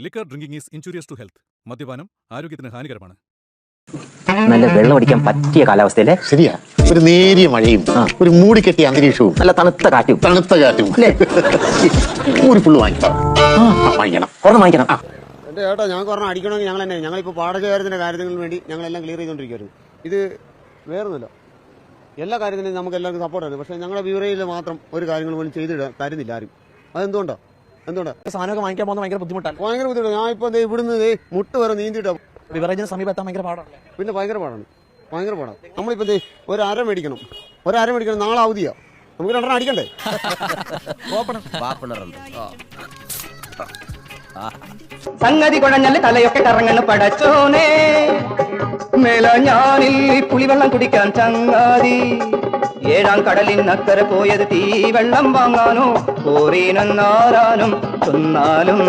Liquor drinking is injurious to health. മദ്യപാനം ആരോഗ്യത്തിന് ഹാനികരമാണ്. നല്ല വെള്ളം അടിക്കാൻ പറ്റിയ കാലാവസ്ഥയിലെ ശരിയാ. ഒരു നേരിയ മഴയും ഒരു മൂടിക്കെട്ടിയ അന്തരീക്ഷവും നല്ല തണുത്ത കാറ്റും ഒരു ഫുള്ള് വാങ്ങിക്കണം. വാങ്ങിക്കണം. എൻ്റെ ചേട്ടാ ഞങ്ങൾക്ക് പറഞ്ഞാൽ അടിക്കണമെങ്കിൽ ഞങ്ങളിപ്പോൾ പാടശേഖരത്തിൻ്റെ കാര്യത്തിന് വേണ്ടി ഞങ്ങളെല്ലാം ക്ലിയർ ചെയ്തുകൊണ്ടിരിക്കുമായിരുന്നു. ഇത് വേറൊന്നുമില്ല, എല്ലാ കാര്യത്തിനും നമുക്ക് എല്ലാവർക്കും സപ്പോർട്ടായിരുന്നു. പക്ഷേ ഞങ്ങളുടെ ബ്യൂറോയിൽ മാത്രം ഒരു കാര്യങ്ങൾ പോലും തരുന്നില്ല ആരും. അതെന്തുകൊണ്ടാണ്? സാധനമൊക്കെ വാങ്ങിക്കാൻ പോകുന്നത് ഭയങ്കര ബുദ്ധിമുട്ടാണ്. ഭയങ്കര ബുദ്ധിമുട്ടാണ്. ഞാൻ ഇപ്പോൾ ഇവിടുന്ന് മുട്ട് വരെ നീന്തിയിട്ടാ. ബിവറേജിന് സമീപം എത്താൻ ഭയങ്കര പാടാണ്. പിന്നെ ഭയങ്കര പാടാണ്. നമ്മളിപ്പോൾ ഒരു അര മേടിക്കണം. നാളെ അവധിയാ. നമുക്ക് 2 അടിക്കണ്ടേ? സംഗതി കുഴഞ്ഞാല് തലയൊക്കെ കറങ്ങണ് പടച്ചോനെ. മേല ഞാനിൽ പുളിവെള്ളം കുടിക്കാൻ ചങ്ങാതി. 7 കടലിനക്കര പോയത് തീ വെള്ളം വാങ്ങാനോ കോറീനെന്നാരാനും ചൊന്നാലും